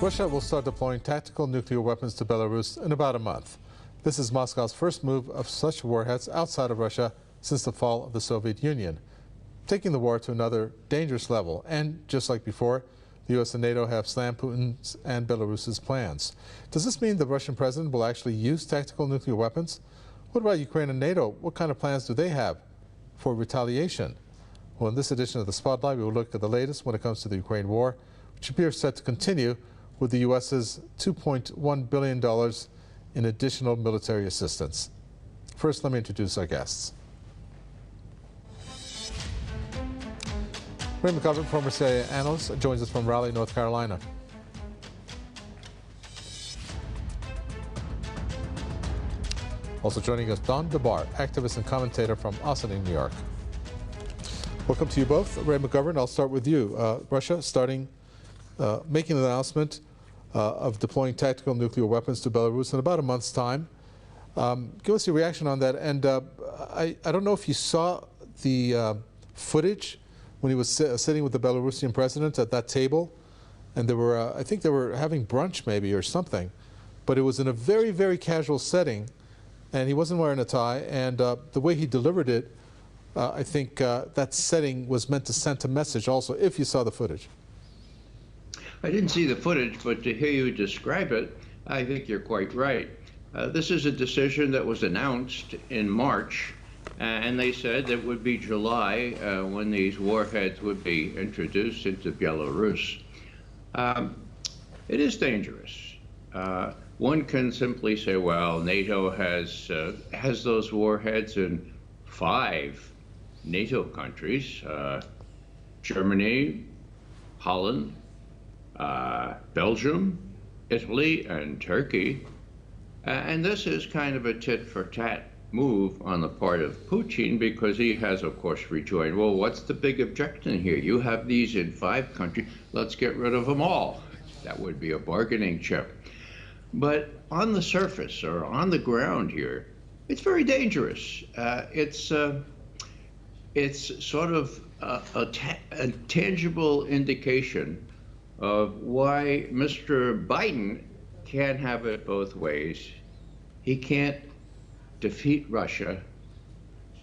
Russia will start deploying tactical nuclear weapons to Belarus in about a month. This is Moscow's first move of such warheads outside of Russia since the fall of the Soviet Union, taking the war to another dangerous level. And just like before, the U.S. and NATO have slammed Putin's and Belarus's plans. Does this mean the Russian president will actually use tactical nuclear weapons? What about Ukraine and NATO? What kind of plans do they have for retaliation? Well, in this edition of the Spotlight, we will look at the latest when it comes to the Ukraine war, which appears set to continue with the U.S.'s $2.1 billion in additional military assistance. First, let me introduce our guests. Ray McGovern, former CIA analyst, joins us from Raleigh, North Carolina. Also joining us, Don DeBar, activist and commentator from Austin, New York. Welcome to you both. Ray McGovern, I'll start with you. Russia making an announcement of deploying tactical nuclear weapons to Belarus in about a month's time. Give us your reaction on that. And I don't know if you saw the footage when he was sitting with the Belarusian president at that table, and they were, I think they were having brunch maybe or something, but it was in a very, very casual setting, and he wasn't wearing a tie, and the way he delivered it, I think that setting was meant to send a message also, if you saw the footage. I didn't see the footage, but to hear you describe it, I think you're quite right. This is a decision that was announced in March, and they said it would be July when these warheads would be introduced into Belarus. It is dangerous. One can simply say, well, NATO has those warheads in 5 NATO countries, Germany, Holland, Belgium, Italy, and Turkey. And this is kind of a tit-for-tat move on the part of Putin, because he has, of course, rejoined, well, what's the big objection here? You have these in 5 countries, let's get rid of them all. That would be a bargaining chip. But on the surface, or on the ground here, it's very dangerous. It's sort of a tangible indication of why Mr. Biden can't have it both ways. He can't defeat Russia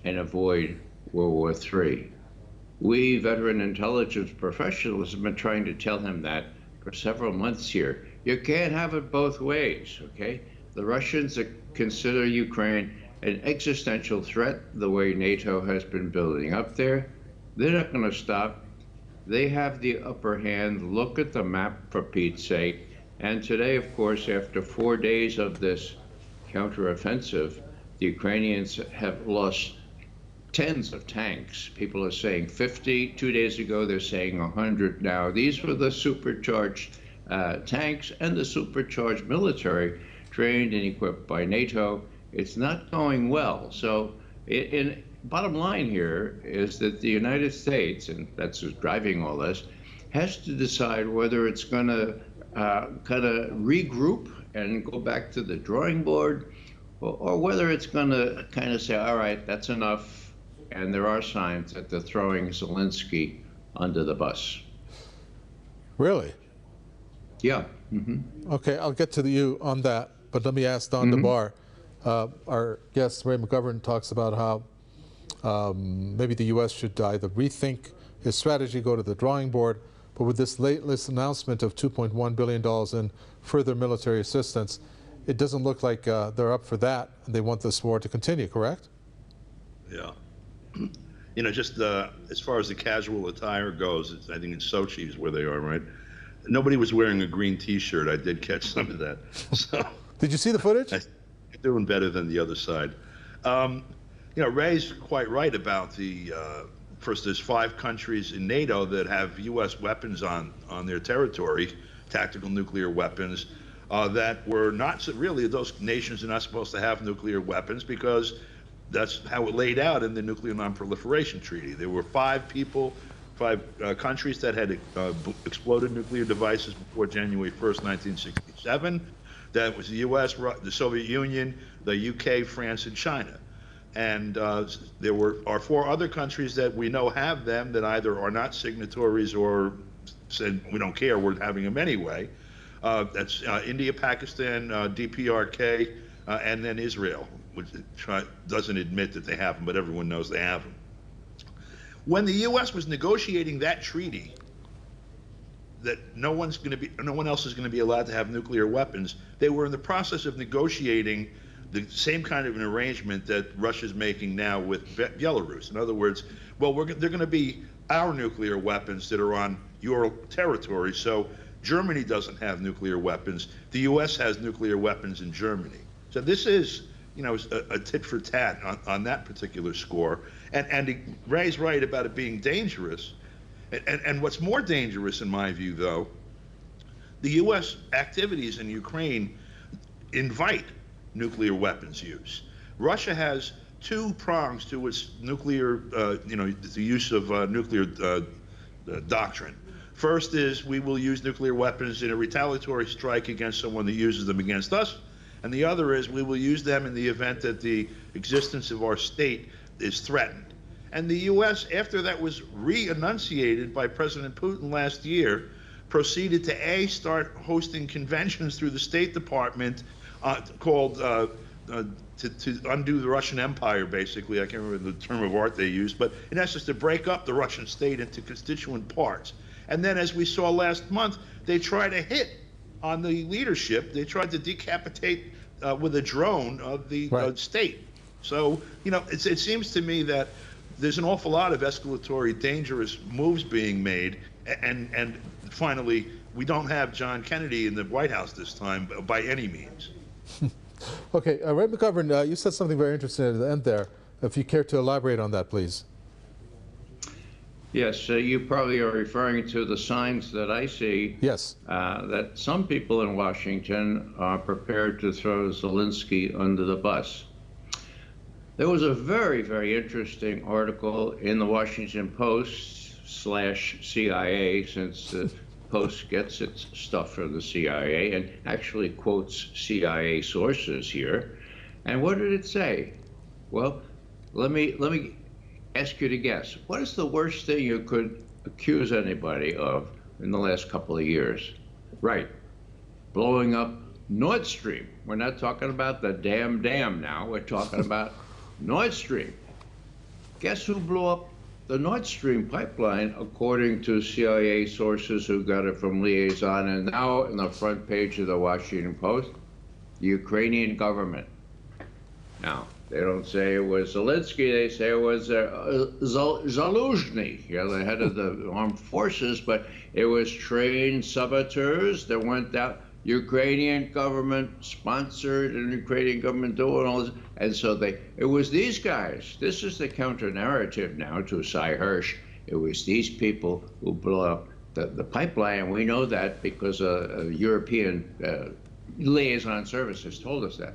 and avoid World War III. We veteran intelligence professionals have been trying to tell him that for several months here. You can't have it both ways, okay? The Russians consider Ukraine an existential threat, the way NATO has been building up there. They're not going to stop. They have the upper hand. Look at the map, for Pete's sake. And today, of course, after 4 days of this counteroffensive, the Ukrainians have lost tens of tanks. People are saying 50. 2 days ago, they're saying 100 now. These were the supercharged tanks and the supercharged military trained and equipped by NATO. It's not going well. So bottom line here is that the United States, and that's what's driving all this, has to decide whether it's going to kind of regroup and go back to the drawing board, or whether it's going to kind of say, all right, that's enough, and there are signs that they're throwing Zelensky under the bus. Really? Yeah. Mm-hmm. Okay, I'll get to you on that, but let me ask Don DeBar. Our guest, Ray McGovern, talks about how maybe the U.S. should either rethink his strategy, go to the drawing board, but with this latest announcement of $2.1 billion in further military assistance, it doesn't look like they're up for that, and they want this war to continue, correct? Yeah. You know, just as far as the casual attire goes, I think in Sochi is where they are, right? Nobody was wearing a green T-shirt. I did catch some of that. So, did you see the footage? They're doing better than the other side. You know, Ray's quite right about first, there's 5 countries in NATO that have U.S. weapons on their territory, tactical nuclear weapons, that were not really, those nations are not supposed to have nuclear weapons because that's how it laid out in the Nuclear Non-Proliferation Treaty. There were 5 countries that had exploded nuclear devices before January 1st, 1967. That was the U.S., the Soviet Union, the UK, France, and China. And there are 4 other countries that we know have them that either are not signatories or said we don't care, we're having them anyway. That's India, Pakistan, DPRK, and then Israel, which doesn't admit that they have them, but everyone knows they have them. When the U.S. was negotiating that treaty, that no one else is going to be allowed to have nuclear weapons, they were in the process of negotiating the same kind of an arrangement that Russia's making now with Belarus. In other words, well, they're going to be our nuclear weapons that are on your territory. So Germany doesn't have nuclear weapons. The U.S. has nuclear weapons in Germany. So this is, a tit for tat on that particular score. And Ray's right about it being dangerous. And what's more dangerous, in my view, though, the U.S. activities in Ukraine invite nuclear weapons use. Russia has two prongs to its nuclear, the use of nuclear doctrine. First is we will use nuclear weapons in a retaliatory strike against someone that uses them against us. And the other is we will use them in the event that the existence of our state is threatened. And the U.S., after that was re-enunciated by President Putin last year, proceeded to start hosting conventions through the State Department called to undo the Russian Empire, basically. I can't remember the term of art they used, but in essence, to break up the Russian state into constituent parts. And then, as we saw last month, they tried to hit on the leadership. They tried to decapitate with a drone of the state. So, it seems to me that there's an awful lot of escalatory, dangerous moves being made, and finally, we don't have John Kennedy in the White House this time by any means. Okay, Ray McGovern, you said something very interesting at the end there. If you care to elaborate on that, please. Yes, you probably are referring to the signs that I see. Yes. That some people in Washington are prepared to throw Zelensky under the bus. There was a very, very interesting article in the Washington Post/CIA, since the Post gets its stuff from the CIA and actually quotes CIA sources here. And what did it say? Well, let me ask you to guess. What is the worst thing you could accuse anybody of in the last couple of years? Right, blowing up Nord Stream. We're not talking about the damn dam now. We're talking about Nord Stream. Guess who blew up the Nord Stream pipeline, according to CIA sources who got it from Liaison, and now in the front page of the Washington Post? The Ukrainian government. Now, they don't say it was Zelensky, they say it was Zaluzhny, the head of the armed forces, but it was trained saboteurs that went out. Ukrainian government sponsored and Ukrainian government doing all this. And so it was these guys. This is the counter narrative now to Cy Hirsch. It was these people who blew up the pipeline. And we know that because a European liaison services told us that.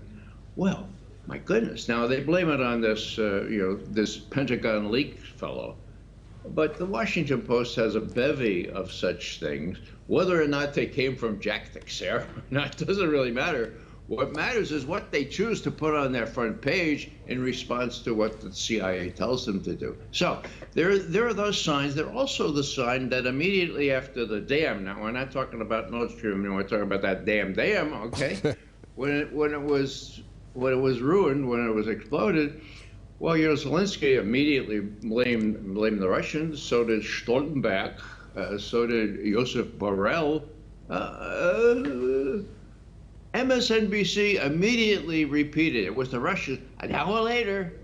Well, my goodness. Now they blame it on this, this Pentagon leak fellow. But the Washington Post has a bevy of such things. Whether or not they came from Jack Teixeira or not doesn't really matter. What matters is what they choose to put on their front page in response to what the CIA tells them to do. So there are those signs. There are also the sign that immediately after the dam, now we're not talking about Nord Stream, we're talking about that damn dam, okay? when it was ruined, when it was exploded, well, Zelensky immediately blamed the Russians. So did Stoltenberg. So did Joseph Borrell. MSNBC immediately repeated it was the Russians. An hour later,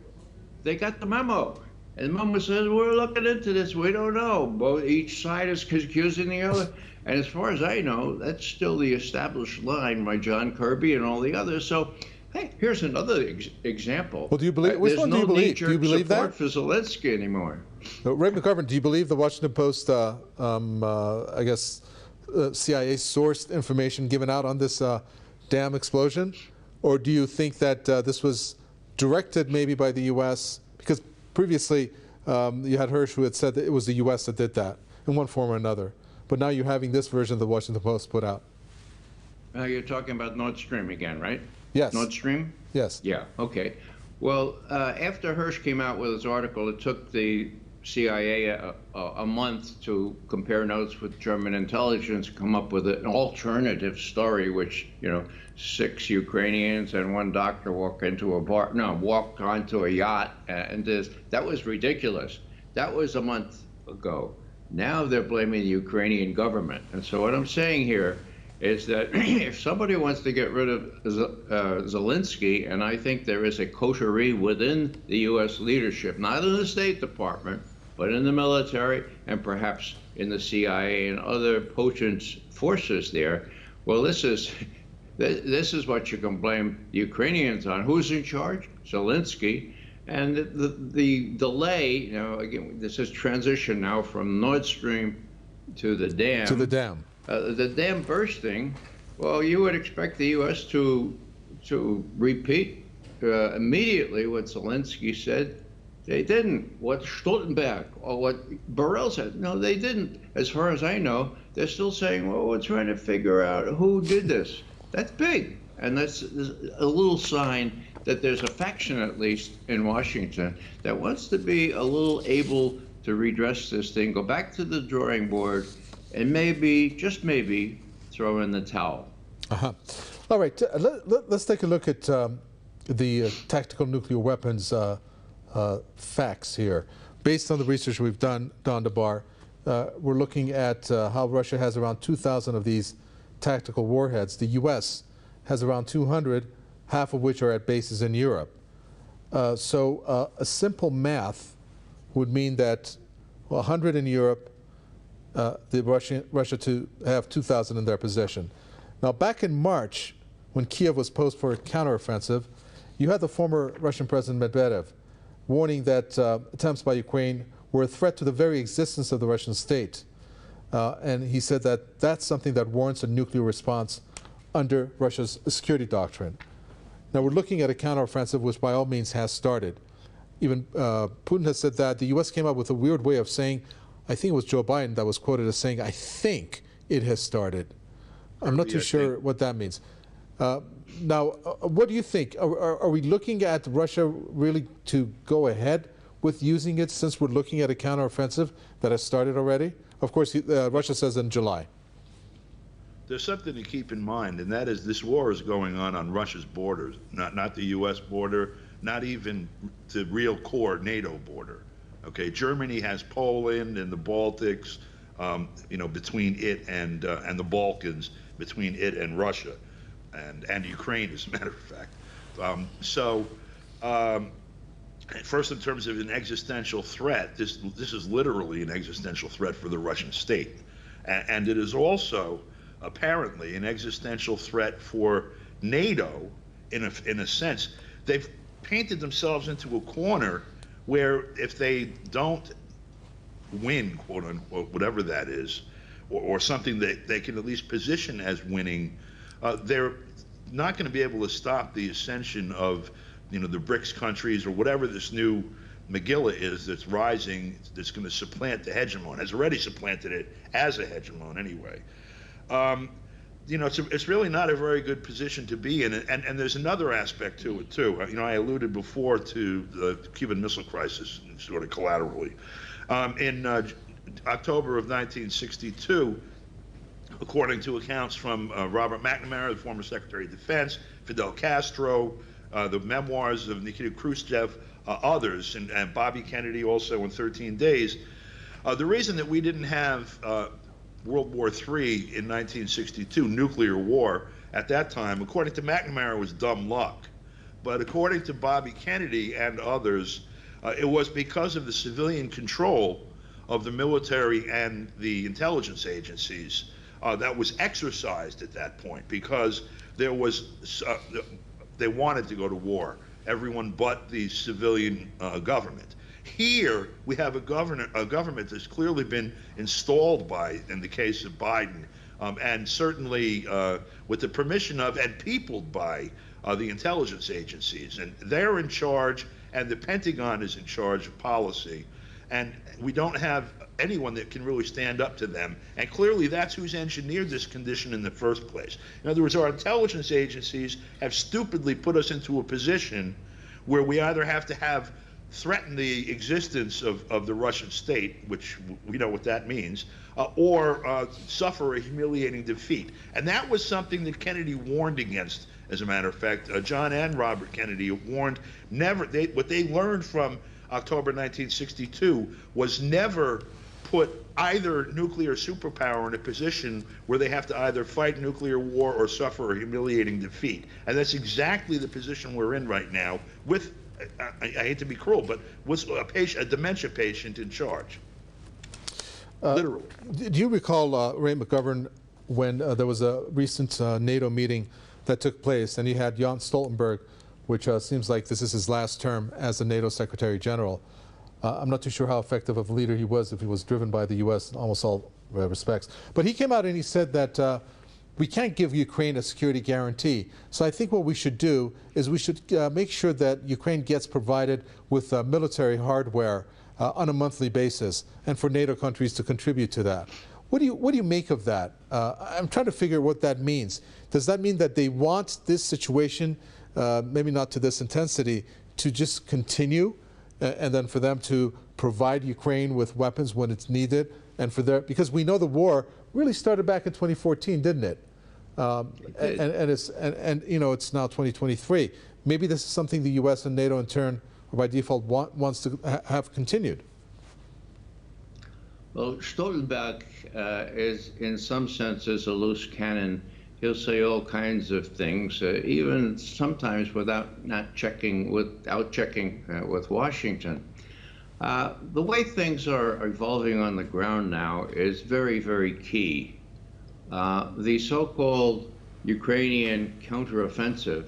they got the memo. And the memo says, we're looking into this. We don't know. Each side is accusing the other. And as far as I know, that's still the established line by John Kirby and all the others. So, hey, here's another example. Well, do you believe? Which one do you believe? Do you believe that? There's no support for Zelensky anymore. Ray McGovern, do you believe the Washington Post, CIA sourced information given out on this dam explosion, or do you think that this was directed maybe by the U.S. because previously you had Hirsch who had said that it was the U.S. that did that in one form or another, but now you're having this version the Washington Post put out. You're talking about Nord Stream again, right? Yes. Nord Stream? Yes. Yeah, okay. Well, after Hirsch came out with his article, it took the CIA a month to compare notes with German intelligence, come up with an alternative story, which, 6 Ukrainians and 1 doctor walked onto a yacht, and that was ridiculous. That was a month ago. Now they're blaming the Ukrainian government. And so what I'm saying here is that if somebody wants to get rid of Zelensky, and I think there is a coterie within the U.S. leadership, not in the State Department, but in the military and perhaps in the CIA and other potent forces there, well, this is what you can blame the Ukrainians on. Who's in charge? Zelensky. And the delay, again, this is transition now from Nord Stream to the dam. To the dam. The dam bursting, well, you would expect the U.S. to repeat immediately what Zelensky said. They didn't. What Stoltenberg or what Borrell said. No, they didn't. As far as I know, they're still saying, well, we're trying to figure out who did this. That's big. And that's a little sign that there's a faction, at least in Washington, that wants to be a little able to redress this thing, go back to the drawing board, and maybe, just maybe, throw in the towel. All right, let's take a look at the tactical nuclear weapons facts here. Based on the research we've done, Don DeBar, we're looking at how Russia has around 2,000 of these tactical warheads. The U.S. has around 200, half of which are at bases in Europe. So a simple math would mean that 100 in Europe, Russia to have 2,000 in their possession. Now, back in March, when Kiev was posed for a counteroffensive, you had the former Russian President Medvedev warning that attempts by Ukraine were a threat to the very existence of the Russian state. And he said that that's something that warrants a nuclear response under Russia's security doctrine. Now, we're looking at a counteroffensive which by all means has started. Even Putin has said that. The U.S. came up with a weird way of saying, I think it was Joe Biden that was quoted as saying, I think it has started. I'm not too sure what that means. Now, what do you think? Are we looking at Russia really to go ahead with using it, since we're looking at a counteroffensive that has started already? Of course, Russia says in July. There's something to keep in mind, and that is this war is going on Russia's borders, not the U.S. border, not even the real core NATO border. Okay, Germany has Poland and the Baltics, between it and the Balkans, between it and Russia, and Ukraine, as a matter of fact. First, in terms of an existential threat, this is literally an existential threat for the Russian state, and it is also apparently an existential threat for NATO. In a sense, they've painted themselves into a corner where if they don't win, quote unquote, whatever that is, or something that they can at least position as winning, they're not going to be able to stop the ascension of, the BRICS countries or whatever this new Megillah is that's rising, that's going to supplant the hegemon, has already supplanted it as a hegemon anyway. It's really not a very good position to be in, and there's another aspect to it too. I alluded before to the Cuban Missile Crisis, sort of collaterally. In October of 1962, according to accounts from Robert McNamara, the former Secretary of Defense, Fidel Castro, the memoirs of Nikita Khrushchev, others, and Bobby Kennedy also in 13 Days, the reason that we didn't have World War III in 1962, nuclear war, at that time, according to McNamara, was dumb luck. But according to Bobby Kennedy and others, it was because of the civilian control of the military and the intelligence agencies that was exercised at that point, because there was they wanted to go to war, everyone but the civilian government. Here we have a government that's clearly been installed by, in the case of Biden, and certainly with the permission of and peopled by the intelligence agencies, and they're in charge, and the Pentagon is in charge of policy, and we don't have anyone that can really stand up to them, and clearly that's who's engineered this condition in the first place. In other words, our intelligence agencies have stupidly put us into a position where we either have to have threaten the existence of the Russian state, which we know what that means, or suffer a humiliating defeat. And that was something that Kennedy warned against, as a matter of fact. John and Robert Kennedy warned what they learned from October 1962 was never put either nuclear superpower in a position where they have to either fight nuclear war or suffer a humiliating defeat. And that's exactly the position we're in right now with, I hate to be cruel, but with a dementia patient in charge. Literally. Do you recall, Ray McGovern, when there was a recent NATO meeting that took place, and you had Jens Stoltenberg, which seems like this is his last term as the NATO Secretary General. I'm not too sure how effective of a leader he was, if he was driven by the U.S. in almost all respects. But he came out and he said that we can't give Ukraine a security guarantee. So I think what we should do is we should make sure that Ukraine gets provided with military hardware on a monthly basis, and for NATO countries to contribute to that. What do you make of that? I'm trying to figure what that means. Does that mean that they want this situation, maybe not to this intensity, to just continue, and then for them to provide Ukraine with weapons when it's needed, and for their, because we know the war really started back in 2014, didn't it? And you know, it's now 2023. Maybe this is something the U.S. and NATO in turn, or by default, wants to have continued. Well, Stoltenberg is, in some senses, a loose cannon. He'll say all kinds of things, even sometimes without checking with Washington. The way things are evolving on the ground now is very, very key. The so-called Ukrainian counteroffensive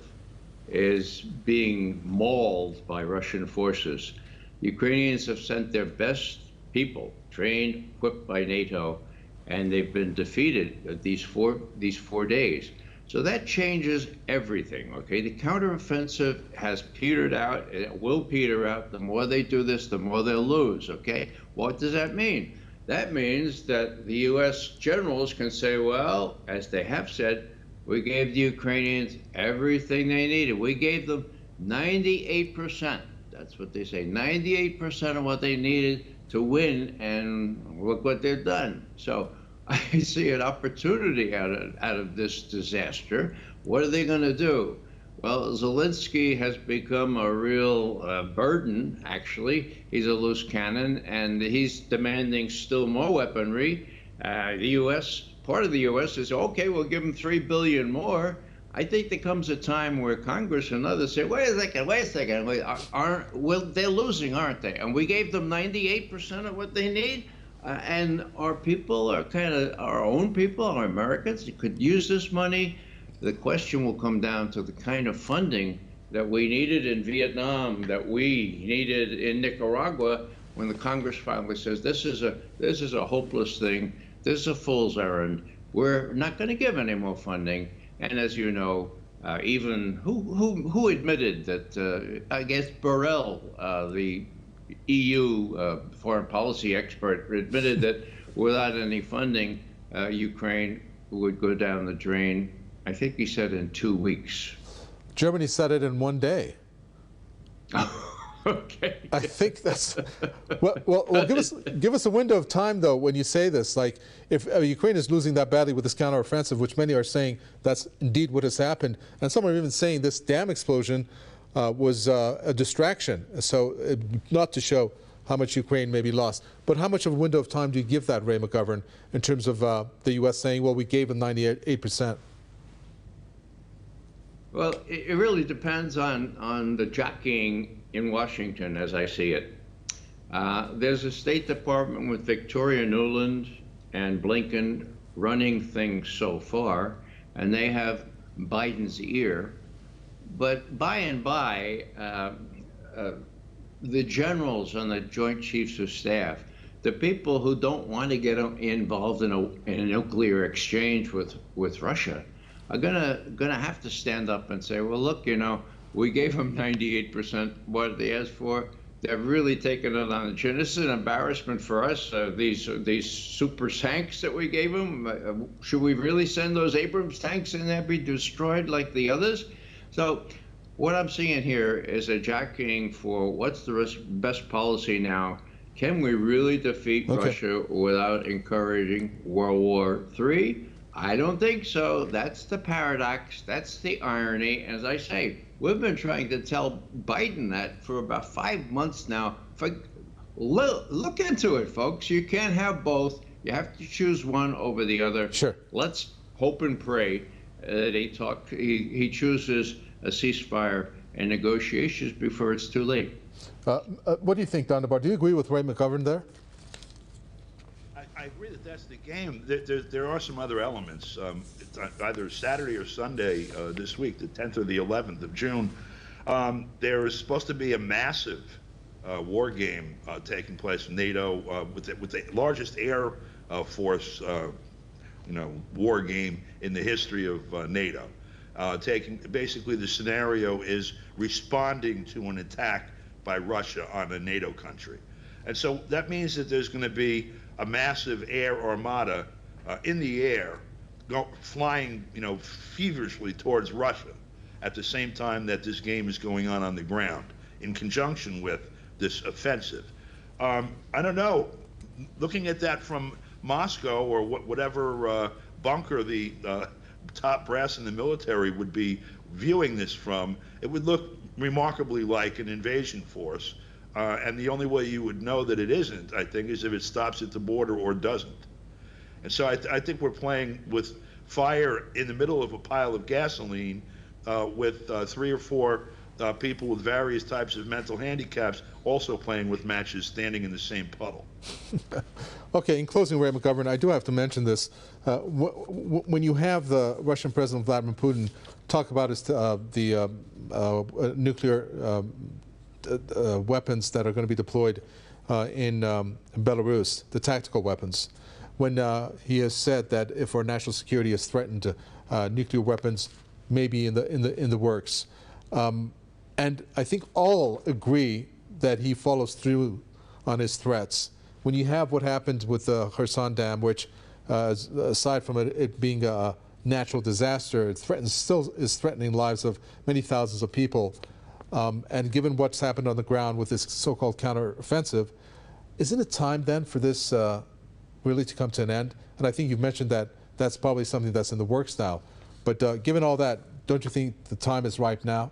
is being mauled by Russian forces. Ukrainians have sent their best people, trained, equipped by NATO, and they've been defeated these four days. So that changes everything, okay? The counteroffensive has petered out, and it will peter out. The more they do this, the more they'll lose, okay? What does that mean? That means that the U.S. generals can say, well, as they have said, we gave the Ukrainians everything they needed. We gave them 98%. That's what they say, 98% of what they needed to win, and look what they've done. So I see an opportunity out of this disaster. What are they going to do? Well, Zelensky has become a real burden, actually. He's a loose cannon, and he's demanding still more weaponry. The U.S., part of the U.S. says, okay, we'll give them $3 billion more. I think there comes a time where Congress and others say, wait a second, well, they're losing, aren't they? And we gave them 98% of what they need, and our people are our own people, our Americans, could use this money. The question will come down to the kind of funding that we needed in Vietnam, that we needed in Nicaragua, when the Congress finally says, this is a hopeless thing, this is a fool's errand, we're not going to give any more funding. And as you know, even who admitted that, I guess Borrell, the EU foreign policy expert, admitted that without any funding, Ukraine would go down the drain. I think he said in 2 weeks. Germany said it in 1 day. Okay. I think that's well. Give us a window of time, though, when you say this. Like, if Ukraine is losing that badly with this counteroffensive, which many are saying that's indeed what has happened, and some are even saying this dam explosion was a distraction, so not to show how much Ukraine may be lost. But how much of a window of time do you give that, Ray McGovern, in terms of the U.S. saying, well, we gave them 98%? Well, it really depends on the jockeying in Washington, as I see it. There's a State Department with Victoria Nuland and Blinken running things so far, and they have Biden's ear. But by and by, the generals and the Joint Chiefs of Staff, the people who don't want to get involved in a nuclear exchange with Russia, are gonna have to stand up and say, well, look, you know, we gave them 98% what they asked for. They've really taken it on the chin. This is an embarrassment for us. These super tanks that we gave them. Should we really send those Abrams tanks in there, be destroyed like the others? So what I'm seeing here is a jockeying for what's the best policy now. Can we really defeat Russia without encouraging World War III? I don't think so. That's the paradox. That's the irony. As I say, we've been trying to tell Biden that for about 5 months now. Look into it, folks. You can't have both. You have to choose one over the other. Sure. Let's hope and pray that he chooses a ceasefire and negotiations before it's too late. What do you think, Don DeBar? Do you agree with Ray McGovern there? I agree that that's the game. There are some other elements. It's either Saturday or Sunday this week, the 10th or the 11th of June. There is supposed to be a massive war game taking place in NATO with the largest air force, war game in the history of NATO. Basically, the scenario is responding to an attack by Russia on a NATO country. And so that means that there's going to be a massive air armada in the air flying, feverishly towards Russia at the same time that this game is going on the ground in conjunction with this offensive. I don't know. Looking at that from Moscow or whatever bunker the top brass in the military would be viewing this from, it would look remarkably like an invasion force. And the only way you would know that it isn't, I think, is if it stops at the border or doesn't. And so I think we're playing with fire in the middle of a pile of gasoline with 3 or 4 people with various types of mental handicaps also playing with matches standing in the same puddle. Okay, in closing, Ray McGovern, I do have to mention this. When you have the Russian President Vladimir Putin talk about the nuclear weapons that are going to be deployed in Belarus, the tactical weapons, when he has said that if our national security is threatened, nuclear weapons may be in the works. And I think all agree that he follows through on his threats. When you have what happened with the Kherson Dam, which, aside from it being a natural disaster, it still is threatening lives of many thousands of people. And given what's happened on the ground with this so-called counteroffensive, isn't it time then for this really to come to an end? And I think you've mentioned that that's probably something that's in the works now. But given all that, don't you think the time is ripe now?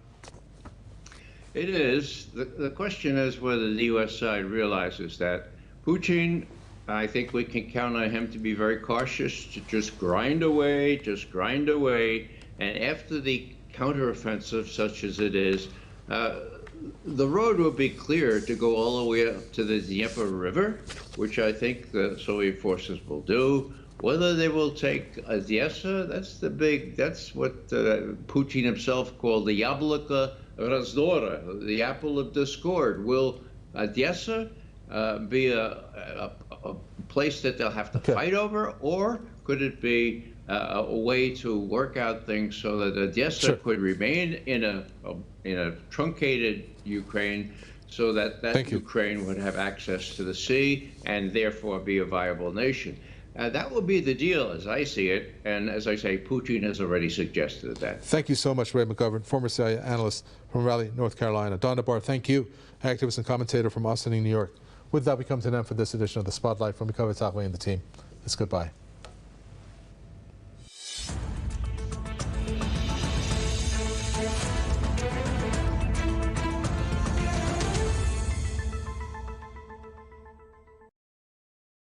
It is. The question is whether the U.S. side realizes that Putin, I think we can count on him to be very cautious, to just grind away. And after the counteroffensive, such as it is, the road will be clear to go all the way up to the Dnieper River, which I think the Soviet forces will do. Whether they will take Odessa, that's what Putin himself called the Yabloko Razdora, the apple of discord. Will Odessa be a place that they'll have to fight over, or could it be a way to work out things so that Odessa could remain in a truncated Ukraine, so that Ukraine would have access to the sea and therefore be a viable nation? That would be the deal, as I see it, and as I say, Putin has already suggested that. Thank you so much, Ray McGovern, former CIA analyst from Raleigh, North Carolina. Don DeBar, thank you, activist and commentator from Austin, New York. With that, we come to an end for this edition of The Spotlight. From Mikhail and the team, it's goodbye.